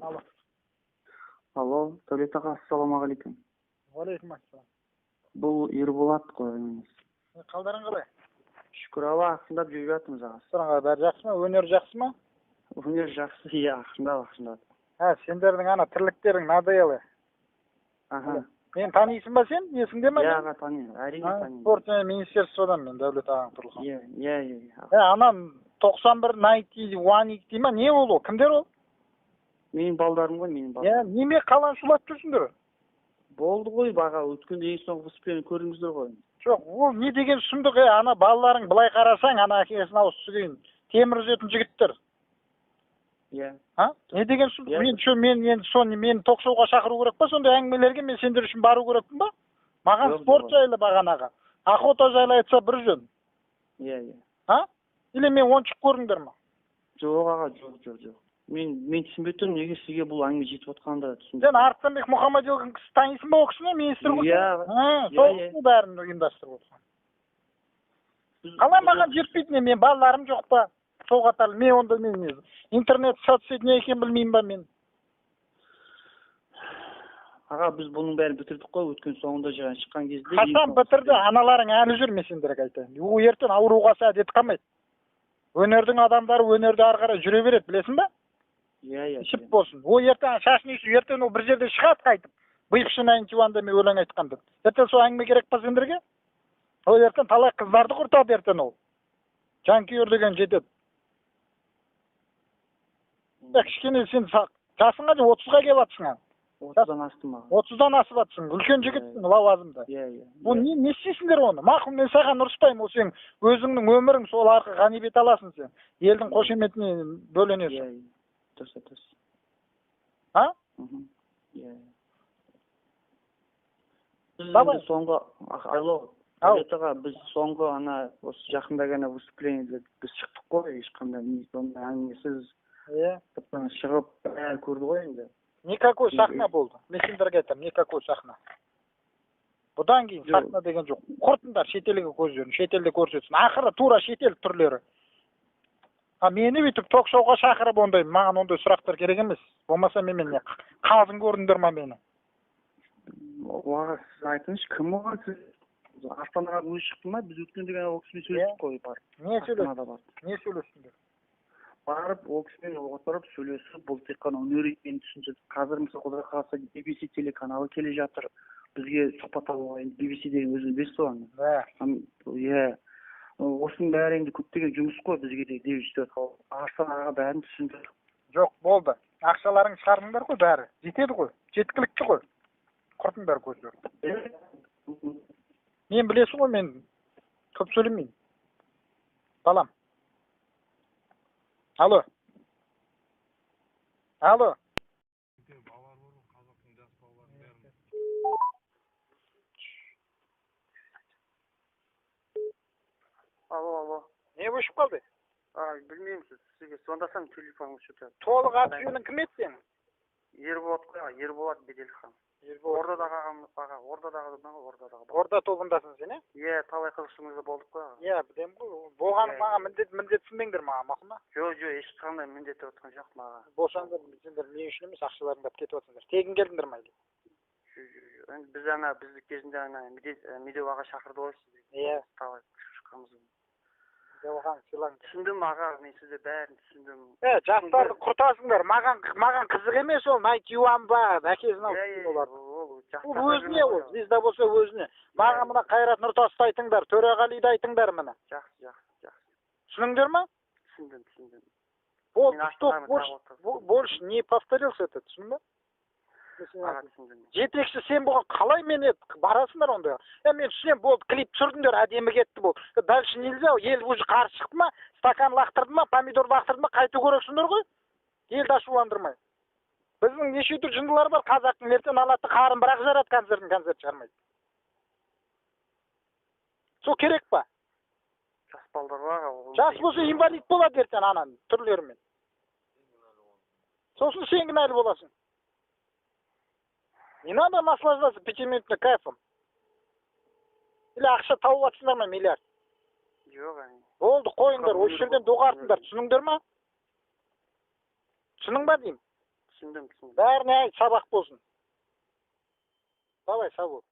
Алло. Алло, Дәулет аға, ассалаумағалейкум. Уалейкум ассалам. Бұл Ерболат қой өзіңіз. Қалдарың қалай? Шүкір Алла, ақырындап жүріп жатырмыз аға. Сұраңға бәрі жақсы ма? Өнер жақсы ма? Өнер жақсы, иә, ақырындап. Сендердің ана тірліктерің надоелы. Аха. Мен танисың ба сен? Есіңде ме? Иә, аға, танимын, әрине танимын. Спорт және министерстводан мен Дәулет ағаң тұрылған. Иә. Анан 91 90 1 дей ма? Не ол? Кімдер ол? Менің балдарым ғой, менің балдарым. Неме қалан шулап жүрсіңдер? Болды ғой, баға, өткенде ең соңғы выступление көрдіңіздер ғой. Жоқ, ол не деген сұмдық, ана балаларың былай қарасаң, ана әкесін ауыз сүзген темір үзетін жігіттер. Иә. Не деген сұмдық? Мен ток-шоуға шақыру керек па? Сондай әңгімелерге мен сендер үшін бару керекпін ба? Маған спорт жайлы бағанаға. Охота жайлы айтса бір жөн. Иә. Или мен ойыншық көрдіңдер ма? Жоқ аға, жоқ. Мен түсінбей тұрмын, неге сізге бұл әңгіме жетіп отқанда түсінбей. Сен Арыстанбек Мұхаммадиұлын танисың ба, ол кісіні, министр ғой? Иә. Сол бәрін ұйымдастырып отырған. Қалай маған жетпейді, мен балаларым жоқ па? Сол қатарлы, мен онда интернет соцсет не екенін білмеймін ба мен? Аға, біз бұның бәрін бітірдік қой, өткен соңында шыққан кезде. Қашан бітірді, аналарың әлі жүр, мен сендерге айтайын. Ол ертең ауруға сәдет қалмайды. Өнердің адамдары өнерді ары қарай жүре береді, білесің ба? Иә. Ішіп болсын. Ол ертең шашын үйсі, ертең ол бір жерде шығады қайтып. Бывший нантиванда мен өлең айтқан деп. Ертең сол әңгіме керек па сендерге? Ол ертең талай қыздарды құртады ертең ол. Жанкүйер деген жетеді. Кішкене сен жасыңға же 30-ға келіп жатсың. 30-дан астым аға. 30-дан асып жатсың. Үлкен жігітсің, лауазымда. Иә. Бұл не істейсіңдер оны? Мақұл, мен саған ұрыспаймын, ол сен өзіңнің өмірің, сол арқы ғанибет аласың сен. Елдің қошеметіне бөленесің. Иә. Дұрыс. Иә. Біз соңғы, Дәулет аға, біз соңғы осы жақында ғана выступлениеде біз шықтық қой, ешқандай әңгімесіз шығып бәрі көрді ғой енді. Никакой сахна болды. Мен сендерге айтамын, никакой сахна. Бұдан кейін сахна деген жоқ. Құртыңдар шетелге көздерін, шетелде көрсетсін. Ақыры тура шетел түрлері. Мені бүйтіп ток-шоуға шақырып ондай, маған ондай сұрақтар керек емес. Болмаса мен қалдың көрдіңдер ма мені? Оға сіз айтыңыз, кім оған сіз? Астанаға өзі шықты ма? Біз өткенде ғана ол кісімен сөйлестік қой барып. Не сөйлестіңдер? Барып, ол кісімен отырып сөйлесіп, бұл тек қана өнер екенін түсіндірдік. Қазір мысалы Құдай қаласа BBC телеканалы келе жатыр. Бізге сұхбат алуға, енді BBC деген өзіңіз білесіз ғой. Иә. Осының бәрі енді көптеген жұмыс қой бізге де деп жүріп Астанаға бәрін түсіндірдік. Жоқ, болды. Ақшаларың шығардыңдар ғой бәрі. Жетеді ғой. Жеткілікті ғой. Құртыңдар көздерін. Мен білесің ғой, мен көп сөйлемеймін. Балам. Алло. Алло. Не өшіп қалды? Білмеймін, сізге звондасам телефон өшіп жатыр. Толық аты жөнің кім еді сенің? Ерболат қой, Ерболат Беделхан. Ордадағы. Орда тобындасың сен, е? Иә, талай қызықшымызда болдық қой. Иә, білем ғой. Болғаның маған міндетсінбеңдер маған, мақұл ма? Жоқ, ешқандай міндет отқан жоқ маған. Болсаңдар, сендер не үшін емес, ақшаларыңды кетіп жатсыңдар. Тегін келдіңдер ма? Біз бізді кезінде Медеу аға шақырды ғой сізді. Иә. Талай шыққанымыз. Түсіндім аға, мен сізді бәрін түсіндім. Жастарды құртасыңдар, маған қызық емес ол, найтюан ба, әкесін алып олар. Ол өзіне ол, звезда болса өзіне. Маған мына Қайрат Нұртасты айтыңдар, Төреғалиді айтыңдар мына. Жақсы. Түсініңдер ма? Түсіндім. Больше не повторился это, түсіндің ба? Жетекші сен болған қалай мен барасыңдар онда? Мен түсінем, болды, клип түсірдіңдер, әдемі кетті болды. Дальше нельзя, ел уже қарсы шықты ма, стакан лақтырды ма, помидор лақтырды ма, қайту керексіңдер ғой? Елді ашуландырмай. Біздің неше түр жындылар бар, қазақтың ертең алады қарын бірақ жарады, концерт шығармайды. Сол керек па? Жас балдар бар. Жас болса инвалид болады ертең анан түрлерімен. Сосын сен кінәлі боласың. Не надо наслаждаться 5-минутным кайфом. Или ақша тауып атсыңдар ма, миллиард? Жоқ, Болды, қойыңдар, осы жерден доғартыңдар, түсініңдер ма? Түсінің ба деймін? түсіндім. Бәріне айт, сабақ болсын. Давай, сау бол.